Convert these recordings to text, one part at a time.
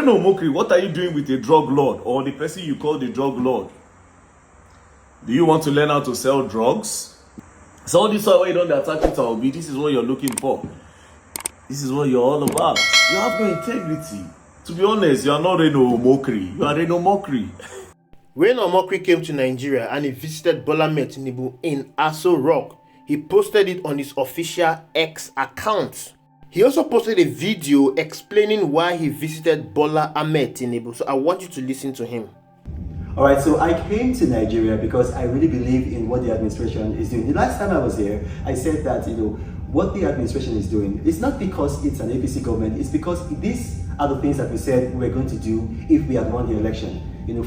Reno Omokri, what are you doing with a drug lord or the person you call the drug lord? Do you want to learn how to sell drugs? So all this way you don't attack it will be, this is what you're looking for. This is what you're all about. You have no integrity. To be honest, you are not Reno Omokri. You are Reno Omokri. Reno Omokri came to Nigeria and he visited Bola Ahmed Tinubu in Aso Rock. He posted it on his official X account. He also posted a video explaining why he visited Bola Ahmed Tinubu. So I want you to listen to him. Alright, so I came to Nigeria because I really believe in what the administration is doing. The last time I was here, I said that, what the administration is doing, it's not because it's an APC government, it's because these are the things that we said we were going to do if we had won the election.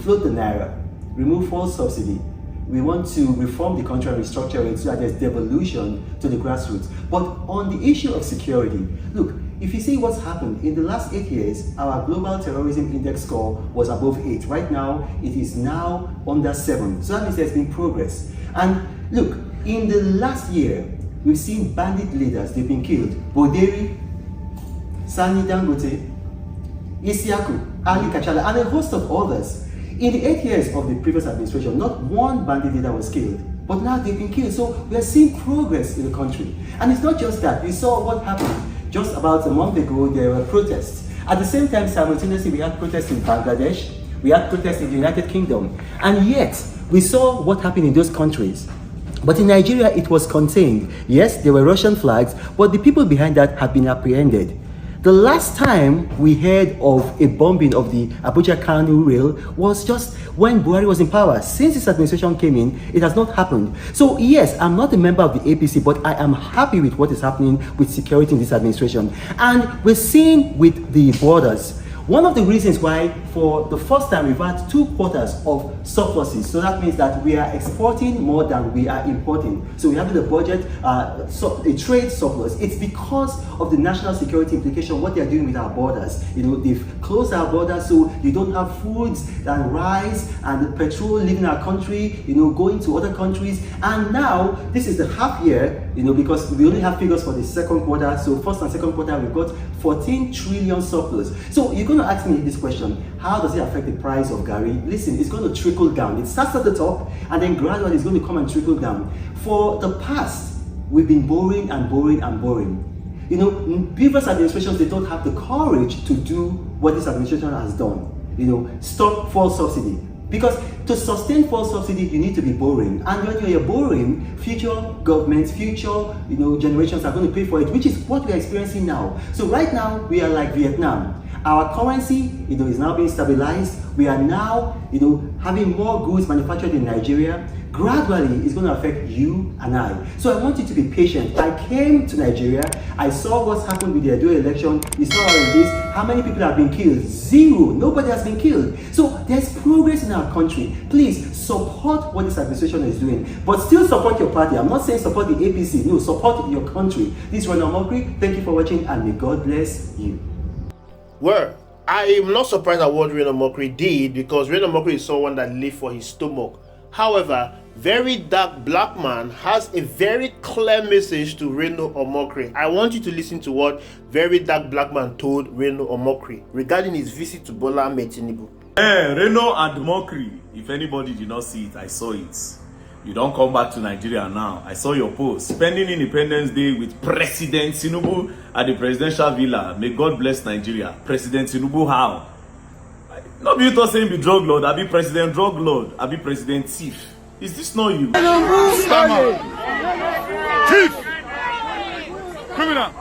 Float the naira, remove fuel subsidy. We want to reform the country and restructure it so that there's devolution to the grassroots. But on the issue of security, look, if you see what's happened, in the last 8 years, our global terrorism index score was above 8. Right now, it is now under 7. So that means there's been progress. And look, in the last year, we've seen bandit leaders, they've been killed. Boderi, Sani Dangote, Isiaku, Ali Kachala, and a host of others. In the 8 years of the previous administration, not one bandit leader was killed, but now they've been killed. So we are seeing progress in the country. And it's not just that. We saw what happened just about a month ago. There were protests. At the same time, simultaneously, we had protests in Bangladesh, we had protests in the United Kingdom. And yet, we saw what happened in those countries. But in Nigeria, it was contained. Yes, there were Russian flags, but the people behind that have been apprehended. The last time we heard of a bombing of the Abuja-Kanu rail was just when Buhari was in power. Since this administration came in, it has not happened. So yes, I'm not a member of the APC, but I am happy with what is happening with security in this administration. And we're seeing with the borders, one of the reasons why for the first time we've had 2 quarters of surpluses. So that means that we are exporting more than we are importing. So we have in the budget a trade surplus. It's because of the national security implication, what they're doing with our borders. They've closed our borders so you don't have foods and rice and petrol leaving our country, going to other countries. And now this is the half year, because we only have figures for the second quarter. So first and second quarter, we've got 14 trillion surplus. So you're going to ask me this question: how does it affect the price of Gary? Listen, it's going to trickle down. It starts at the top and then gradually it's going to come and trickle down. For the past, we've been borrowing and borrowing and borrowing. Previous administrations, they don't have the courage to do what this administration has done. Stop fuel subsidy. Because to sustain fuel subsidy, you need to be borrowing. And when you're borrowing, future governments, future generations are going to pay for it, which is what we are experiencing now. So right now, we are like Vietnam. Our currency, is now being stabilized. We are now, having more goods manufactured in Nigeria. Gradually, it's going to affect you and I. So I want you to be patient. I came to Nigeria. I saw what's happened with the Edo election. You saw all of this. How many people have been killed? 0. Nobody has been killed. So there's progress in our country. Please support what this administration is doing, but still support your party. I'm not saying support the APC. No, support your country. This is Reno Omokri. Thank you for watching, and may God bless you. Well, I am not surprised at what Reno Omokri did, because Reno Omokri is someone that lives for his stomach. However, VeryDarkMan has a very clear message to Reno Omokri. I want you to listen to what VeryDarkMan told Reno Omokri regarding his visit to Bola Ahmed Tinubu. Reno and Omokri, if anybody did not see it, I saw it. You don't come back to Nigeria now. I saw your post. Spending Independence Day with President Tinubu at the presidential villa. May God bless Nigeria. President Tinubu, how? Not be you saying be drug lord, I be president drug lord, I be president thief. Is this not you? Scammer. Thief. Criminal.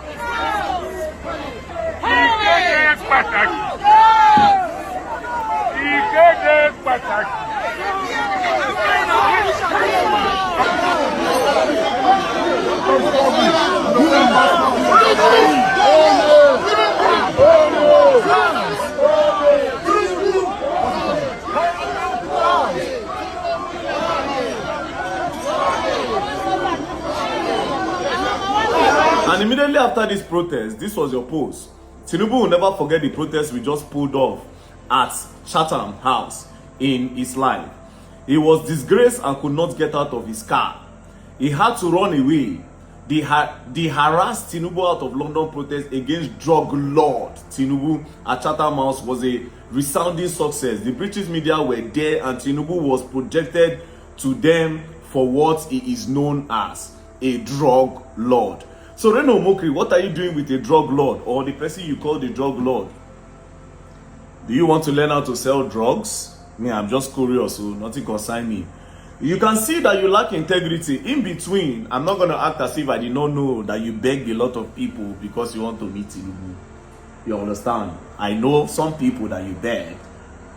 And immediately after this protest, this was your post. Tinubu will never forget the protest we just pulled off at Chatham House in his life. He was disgraced and could not get out of his car. He had to run away. They harassed Tinubu out of London protest against drug lord Tinubu at Chatham House was a resounding success. The British media were there and Tinubu was projected to them for what he is known as, a drug lord. So Reno Omokri, what are you doing with a drug lord or the person you call the drug lord? Do you want to learn how to sell drugs? Me, I'm just curious, so nothing concern me. You can see that you lack integrity. In between, I'm not going to act as if I did not know that you begged a lot of people because you want to meet Tinubu. You understand? I know some people that you begged.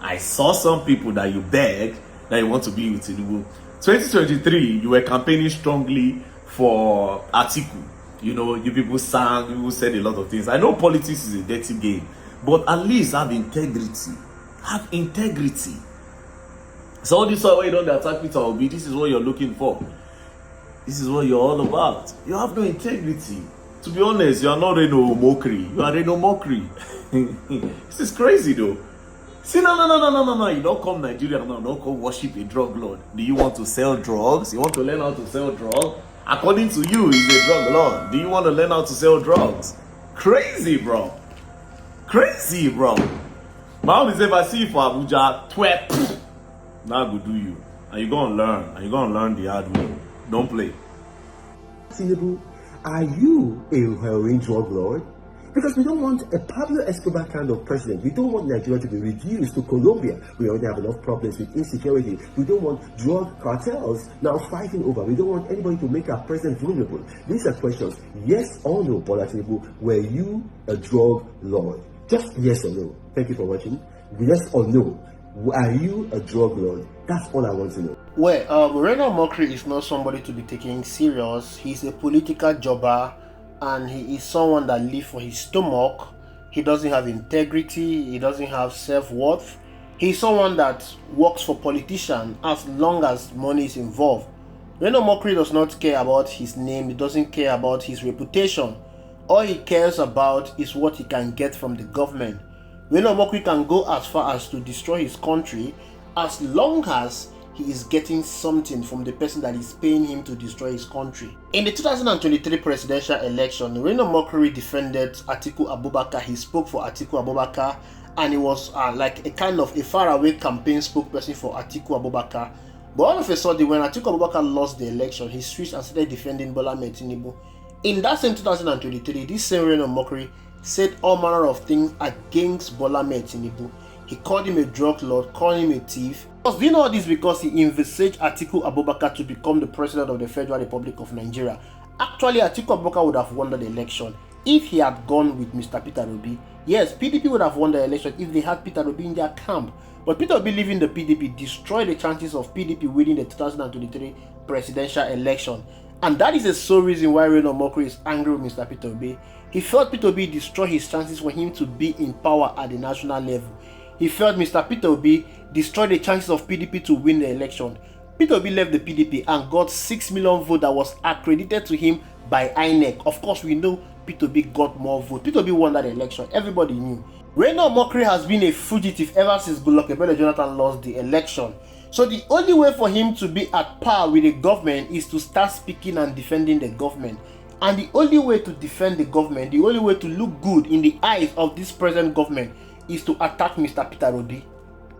I saw some people that you begged that you want to be with Tinubu. 2023, you were campaigning strongly for Atiku. You know, you people sang, you people said a lot of things. I know politics is a dirty game, but at least have integrity. Have integrity. So all this way you don't attack Peter Obi, this is what you're looking for. This is what you're all about. You have no integrity. To be honest, you are not Reno Omokri. You are Reno Omokri. This is crazy though. See, no. You don't come Nigeria now, don't come worship a drug lord. Do you want to sell drugs? You want to learn how to sell drugs? According to you, he's a drug lord. Do you want to learn how to sell drugs? Crazy, bro. Crazy, bro. My mom say if I see you for Abuja, twerp. Now go do you. And you're going to learn. And you're going to learn the hard way. Don't play. Tinubu, are you a heroin drug lord? Because we don't want a Pablo Escobar kind of president. We don't want Nigeria to be reduced to Colombia. We already have enough problems with insecurity. We don't want drug cartels now fighting over. We don't want anybody to make our president vulnerable. These are questions. Yes or no, Bola Tinubu, were you a drug lord? Just yes or no. Thank you for watching. Yes or no, are you a drug lord? That's all I want to know. Well, Reno Omokri is not somebody to be taken serious. He's a political jobber. And he is someone that lives for his stomach. He doesn't have integrity. He doesn't have self-worth. He's someone that works for politicians as long as money is involved. Reno Omokri does not care about his name. He doesn't care about his reputation. All he cares about is what he can get from the government. Reno Omokri can go as far as to destroy his country as long as he is getting something from the person that is paying him to destroy his country. In the 2023 presidential election, Reno Omokri defended Atiku Abubakar. He spoke for Atiku Abubakar, and he was like a kind of a faraway campaign spokesperson for Atiku Abubakar. But all of a sudden, when Atiku Abubakar lost the election, he switched and started defending Bola Tinubu. In that same 2023, this same Reno Omokri said all manner of things against Bola Tinubu. He called him a drug lord, called him a thief. He was doing all this because he envisaged Atiku Abubakar to become the president of the Federal Republic of Nigeria. Actually, Atiku Abubakar would have won the election if he had gone with Mr. Peter Obi. Yes, PDP would have won the election if they had Peter Obi in their camp. But Peter Obi leaving the PDP destroyed the chances of PDP winning the 2023 presidential election. And that is the sole reason why Reno Omokri is angry with Mr. Peter Obi. He felt Peter Obi destroyed his chances for him to be in power at the national level. He felt Mr. Peter Obi destroyed the chances of PDP to win the election. Peter Obi left the PDP and got 6 million votes that was accredited to him by INEC. Of course, we know Peter Obi got more votes. Peter Obi won that election. Everybody knew. Reno Omokri has been a fugitive ever since Goodluck Ebele Jonathan lost the election. So the only way for him to be at par with the government is to start speaking and defending the government. And the only way to defend the government, the only way to look good in the eyes of this present government is to attack Mr. Peter Obi.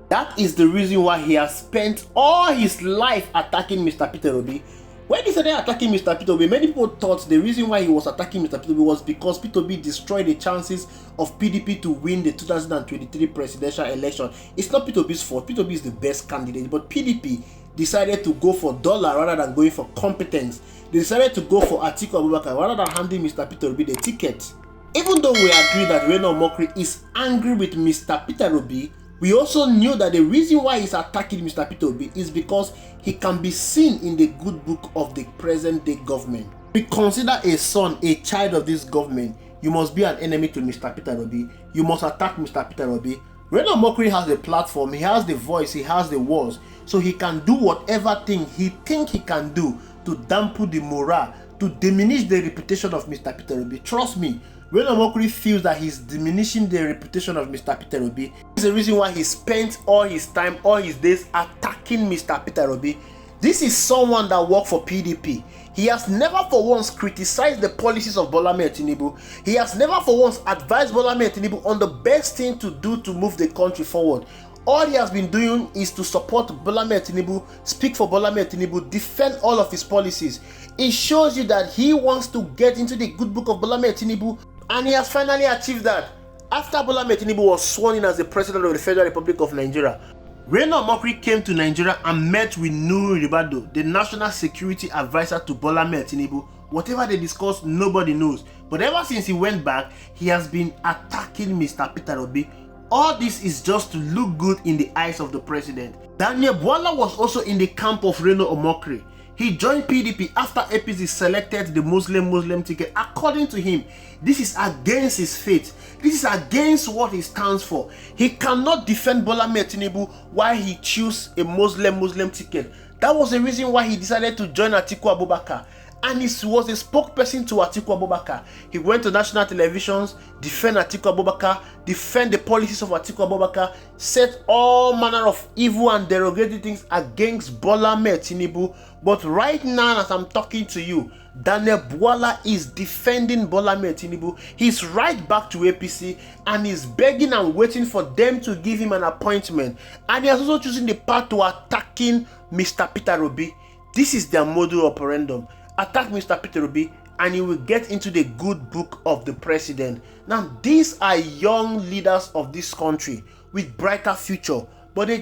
That is the reason why he has spent all his life attacking Mr. Peter Obi. When he started attacking Mr. Peter Obi, many people thought the reason why he was attacking Mr. Peter Obi was because Peter Obi destroyed the chances of PDP to win the 2023 presidential election. It's not Peter Obi's fault. Peter Obi is the best candidate, but PDP decided to go for dollar rather than going for competence. They decided to go for Atiku Abubakar rather than handing Mr. Peter Obi the ticket. Even though we agree that Reno Omokri is angry with Mr. Peter Obi, we also knew that the reason why he's attacking Mr. Peter Obi is because he can be seen in the good book of the present day government. We consider a son, a child of this government, you must be an enemy to Mr. Peter Obi. You must attack Mr. Peter Obi. Reno Omokri has the platform, he has the voice, he has the words, so he can do whatever thing he thinks he can do to dampen the morale, to diminish the reputation of Mr. Peter Obi. Trust me, Reno Omokri feels that he's diminishing the reputation of Mr. Peter Obi. This is the reason why he spent all his time, all his days attacking Mr. Peter Obi. This is someone that worked for PDP. He has never for once criticized the policies of Bola Ahmed Tinubu. He has never for once advised Bola Ahmed Tinubu on the best thing to do to move the country forward. All he has been doing is to support Bola Ahmed Tinubu, speak for Bola Ahmed Tinubu, defend all of his policies. It shows you that he wants to get into the good book of Bola Ahmed Tinubu, and he has finally achieved that. After Bola Ahmed Tinubu was sworn in as the president of the Federal Republic of Nigeria, Reno Omokri came to Nigeria and met with Nuhu Ribadu, the National Security Advisor to Bola Ahmed Tinubu. Whatever they discussed, nobody knows. But ever since he went back, he has been attacking Mr. Peter Obi. All this is just to look good in the eyes of the president. Daniel Bwala was also in the camp of Reno Omokri. He joined PDP after APC selected the Muslim ticket. According to him, this is against his faith. This is against what he stands for. He cannot defend Bola Ahmed Tinubu while he chooses a Muslim ticket. That was the reason why he decided to join Atiku Abubakar. And he was a spokesperson to Atiku Abubakar. He went to national televisions, defend Atiku Abubakar, defend the policies of Atiku Abubakar, said all manner of evil and derogatory things against Bola Ahmed Tinubu. But right now, as I'm talking to you, Daniel Bwala is defending Bola Ahmed Tinubu. He's right back to APC and he's begging and waiting for them to give him an appointment. And he has also chosen the path to attacking Mr. Peter Obi. This is their modus operandum. Attack Mr. Peter Obi and he will get into the good book of the president. Now, these are young leaders of this country with brighter future, but they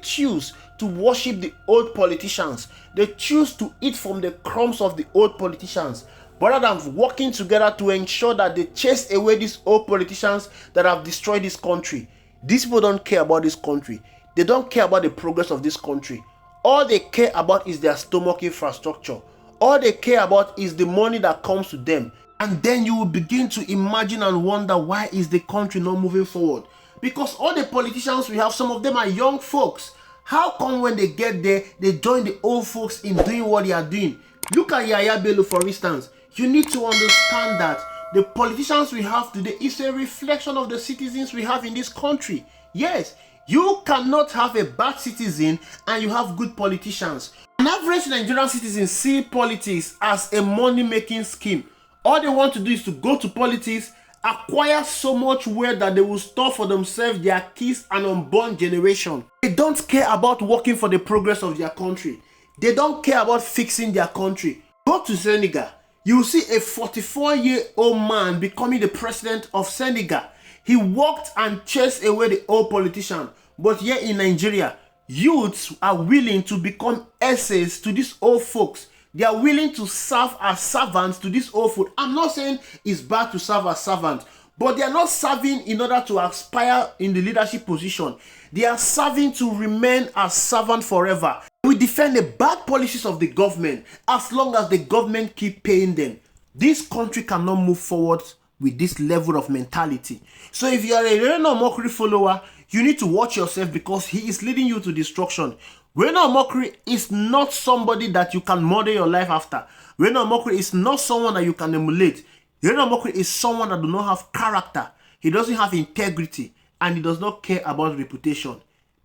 choose to worship the old politicians. They choose to eat from the crumbs of the old politicians rather than working together to ensure that they chase away these old politicians that have destroyed this country. These people don't care about this country. They don't care about the progress of this country. All they care about is their stomach infrastructure. All they care about is the money that comes to them. And then you will begin to imagine and wonder, why is the country not moving forward? Because all the politicians we have, some of them are young folks. How come when they get there, they join the old folks in doing what they are doing? Look at Yaya Bello, for instance. You need to understand that the politicians we have today is a reflection of the citizens we have in this country. Yes, you cannot have a bad citizen and you have good politicians. An average Nigerian citizen see politics as a money-making scheme. All they want to do is to go to politics, acquire so much wealth that they will store for themselves, their kids, and unborn generation. They don't care about working for the progress of their country. They don't care about fixing their country. Go to Senegal. You will see a 44-year-old man becoming the president of Senegal. He walked and chased away the old politician. But here in Nigeria, youths are willing to become essays to these old folks. They are willing to serve as servants to these old folks. I'm not saying it's bad to serve as servants, but they are not serving in order to aspire in the leadership position. They are serving to remain as servant forever. We defend the bad policies of the government as long as the government keep paying them. This country cannot move forward with this level of mentality. So if you are a Reno Omokri follower, you need to watch yourself because he is leading you to destruction. Reno Omokri is not somebody that you can model your life after. Reno Omokri is not someone that you can emulate. Reno Omokri is someone that does not have character. He doesn't have integrity and he does not care about reputation.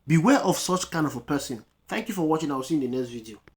Beware of such kind of a person. Thank you for watching. I will see you in the next video.